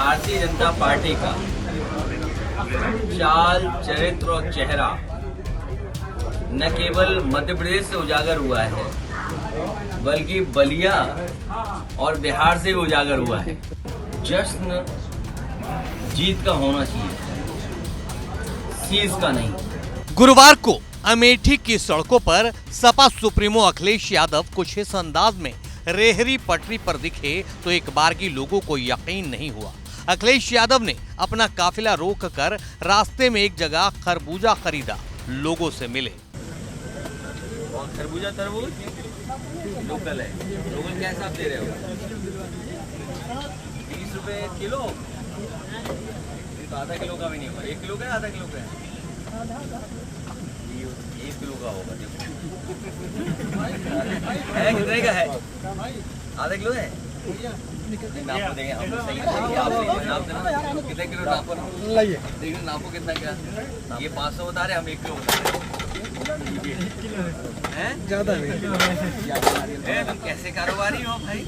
Bharatiya Janata party का चाल, चरित्र और चेहरा न केवल मध्य प्रदेश से उजागर हुआ है बल्कि बलिया और बिहार से भी उजागर हुआ है। जश्न जीत का होना चाहिए, सीज का नहीं। गुरुवार को अमेठी की सड़कों पर सपा सुप्रीमो अखिलेश यादव कुछ इस अंदाज में रेहड़ी पटरी पर दिखे तो एक बारगी लोगों को यकीन नहीं हुआ। अखिलेश यादव ने अपना काफिला रोक कर रास्ते में एक जगह खरबूजा खरीदा, लोगों से मिले। खरबूजा तरबूज लोकल है, लोकल क्या हिसाब दे रहे हो? 20 रुपए किलो, तो आधा किलो का भी नहीं होगा। 1 किलो का है, आधा किलो का है? 1 किलो का होगा। है कितने का है? आधा किलो है? नापो देंगे हम, सही आप नाप देना कितने किलो नापो, देखिए नापो कितना क्या। ये 500 बता रहे, हम 1 किलो बता रहे हैं। ज्यादा नहीं, तुम कैसे कारोबारी हो भाई?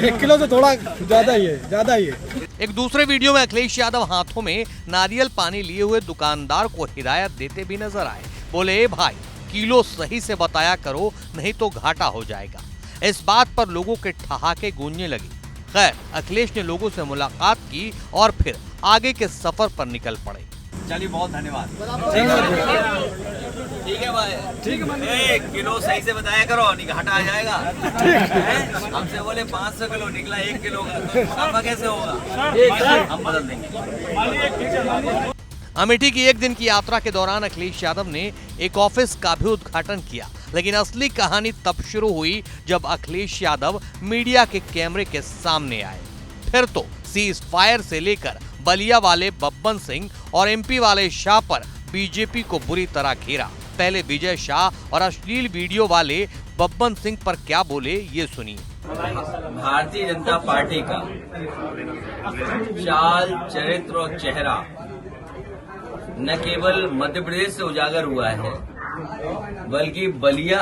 1 किलो से थोड़ा ज्यादा ही है, ज्यादा ही है। एक दूसरे वीडियो में अखिलेश यादव हाथों में नारियल पानी लिए हुए दुकानदार को हिदायत देते भी नजर आए। बोले, ए भाई, किलो सही से बताया करो, नहीं तो घाटा हो जाएगा। इस बात पर लोगों के ठहाके गूंजने लगे। खैर, अखिलेश ने लोगों से मुलाकात की और फिर आगे के सफर पर निकल पड़े। चलिए, बहुत धन्यवाद। ठीक है भाई, ठीक है। 1 किलो सही से बताया करो, नहीं घाटा आ जाएगा। हमसे बोले 500 किलो, निकला 1 किलो का, तो मुनाफा कैसे होगा? हम बदल देंगे। अमेठी की एक दिन की यात्रा के दौरान अखिलेश यादव ने एक ऑफिस का भी उद्घाटन किया, लेकिन असली कहानी तब शुरू हुई जब अखिलेश यादव मीडिया के कैमरे के सामने आए। फिर तो सीज फायर से लेकर बलिया वाले बब्बन सिंह और एमपी वाले शाह पर बीजेपी को बुरी तरह घेरा। पहले विजय शाह और अश्लील वीडियो वाले बब्बन सिंह पर क्या बोले, ये सुनिए। भारतीय जनता पार्टी का चाल, चरित्र और चेहरा न केवल मध्य प्रदेश से उजागर हुआ है बल्कि बलिया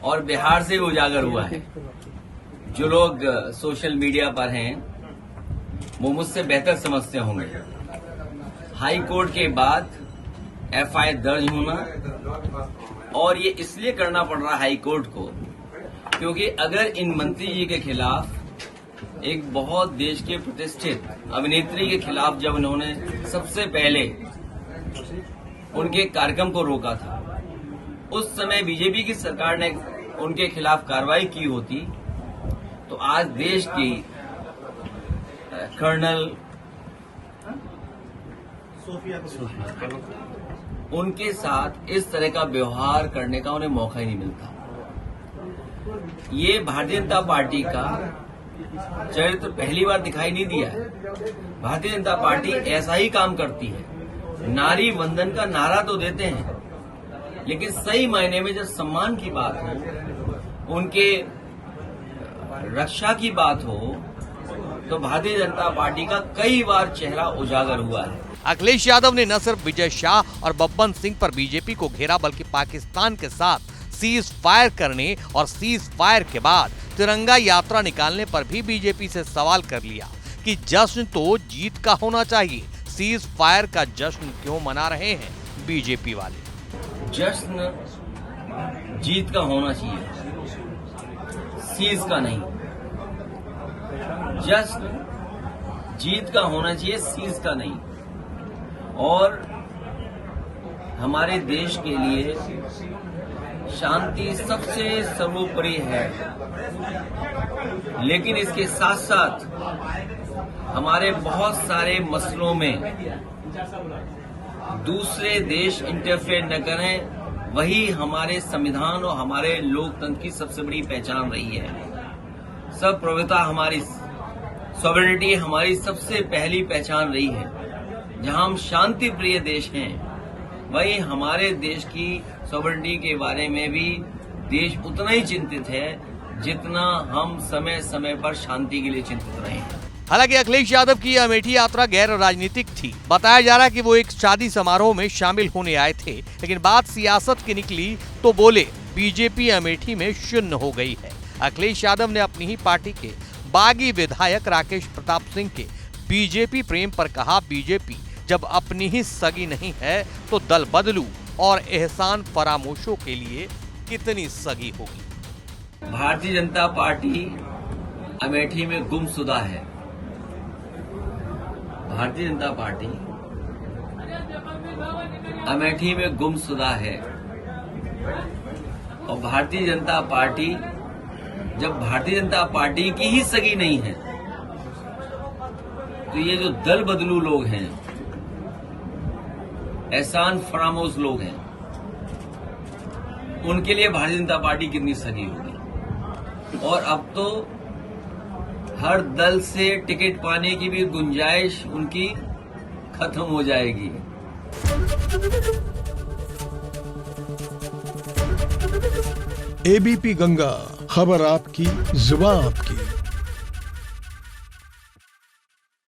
और बिहार से भी उजागर हुआ है। जो लोग सोशल मीडिया पर हैं वो मुझसे बेहतर समझते होंगे। हाई कोर्ट के बाद एफआईआर दर्ज होना, और ये इसलिए करना पड़ रहा हाई कोर्ट को क्योंकि अगर इन मंत्री जी के खिलाफ, एक बहुत देश के प्रतिष्ठित अभिनेत्री के खिलाफ जब उन्होंने सबसे पहले उनके कार्यक्रम को रोका था, उस समय बीजेपी की सरकार ने उनके खिलाफ कार्रवाई की होती तो आज देश की कर्नल उनके साथ इस तरह का व्यवहार करने का उन्हें मौका ही नहीं मिलता। ये भारतीय जनता पार्टी का चरित्र पहली बार दिखाई नहीं दिया है। भारतीय जनता पार्टी ऐसा ही काम करती है। नारी वंदन का नारा तो देते हैं, लेकिन सही मायने में जब सम्मान की बात हो, उनके रक्षा की बात हो, तो भारतीय जनता पार्टी का कई बार चेहरा उजागर हुआ है। अखिलेश यादव ने न सिर्फ विजय शाह और बब्बन सिंह पर बीजेपी को घेरा, बल्कि पाकिस्तान के साथ सीज फायर करने और सीज फायर के बाद तिरंगा यात्रा निकालने पर भी बीजेपी से सवाल कर लिया कि जश्न तो जीत का होना चाहिए, सीज फायर का जश्न क्यों मना रहे हैं बीजेपी वाले? जश्न जीत का होना चाहिए, सीज का नहीं। जश्न जीत का होना चाहिए, सीज का नहीं। और हमारे देश के लिए शांति सबसे सर्वोपरि है, लेकिन इसके साथ साथ हमारे बहुत सारे मसलों में दूसरे देश इंटरफेयर न करें, वही हमारे संविधान और हमारे लोकतंत्र की सबसे बड़ी पहचान रही है। सर्वप्रभुता हमारी, सॉवरेनिटी हमारी सबसे पहली पहचान रही है। जहां हम शांति प्रिय देश हैं, वही हमारे देश की सॉवरेनिटी के बारे में भी देश उतना ही चिंतित है जितना हम समय समय पर शांति के लिए चिंतित रहे हैं। हालांकि अखिलेश यादव की यह अमेठी यात्रा गैर राजनीतिक थी। बताया जा रहा है कि वो एक शादी समारोह में शामिल होने आए थे, लेकिन बात सियासत की निकली तो बोले बीजेपी अमेठी में शून्य हो गई है। अखिलेश यादव ने अपनी ही पार्टी के बागी विधायक राकेश प्रताप सिंह के बीजेपी प्रेम पर कहा, बीजेपी जब अपनी ही सगी नहीं है तो दल बदलू और एहसान फरामोशों के लिए कितनी सगी होगी। भारतीय जनता पार्टी अमेठी में गुमशुदा है। भारतीय जनता पार्टी अमेठी में गुमशुदा है और भारतीय जनता पार्टी जब भारतीय जनता पार्टी की ही सगी नहीं है तो ये जो दल बदलू लोग हैं, एहसान फरामोश लोग हैं, उनके लिए भारतीय जनता पार्टी कितनी सगी होगी। और अब तो हर दल से टिकट पाने की भी गुंजाइश उनकी खत्म हो जाएगी। एबीपी गंगा, खबर आपकी, जुबान आपकी।